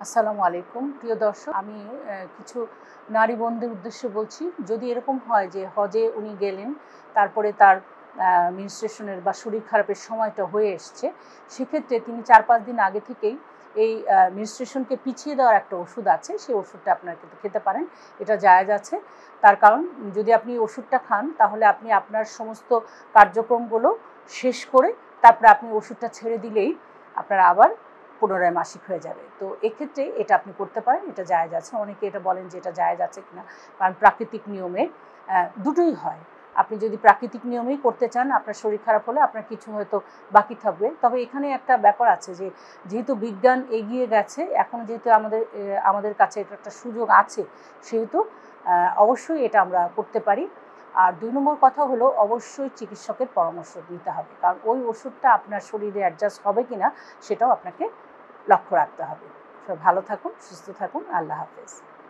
আসসালামু আলাইকুম প্রিয় দর্শক, আমি কিছু নারী বোনদের উদ্দেশ্যে বলছি। যদি এরকম হয় যে হজে উনি গেলেন, তারপরে তার মেনস্ট্রুয়েশনের বা শরীর খারাপের সময়টা হয়ে এসছে, সেক্ষেত্রে তিনি 4-5 দিন আগে থেকেই এই মেনস্ট্রুয়েশনকে পিছিয়ে দেওয়ার একটা ওষুধ আছে, সেই ওষুধটা আপনারা কিন্তু খেতে পারেন। এটা জায়েজ আছে। তার কারণ, যদি আপনি ওষুধটা খান তাহলে আপনি আপনার সমস্ত কার্যক্রমগুলো শেষ করে তারপরে আপনি ওষুধটা ছেড়ে দিলেই আপনারা আবার পুনরায় মাসিক হয়ে যাবে। তো এক্ষেত্রে এটা আপনি করতে পারেন, এটা জায়েজ আছে। অনেকে এটা বলেন যে এটা জায়েজ আছে কিনা, কারণ প্রাকৃতিক নিয়মে দুটোই হয়। আপনি যদি প্রাকৃতিক নিয়মেই করতে চান, আপনার শরীর খারাপ হলে আপনার কিছু হয়তো বাকি থাকবে। তবে এখানে একটা ব্যাপার আছে যে যেহেতু বিজ্ঞান এগিয়ে গেছে, এখন যেহেতু আমাদের কাছে এটা একটা সুযোগ আছে, সেহেতু অবশ্যই এটা আমরা করতে পারি। আর 2 নম্বর কথা হলো, অবশ্যই চিকিৎসকের পরামর্শ নিতে হবে, কারণ ওই ওষুধটা আপনার শরীরে অ্যাডজাস্ট হবে কিনা সেটাও আপনাকে লক্ষ্য রাখতে হবে। সবাই ভালো থাকুন, সুস্থ থাকুন। আল্লাহ হাফেজ।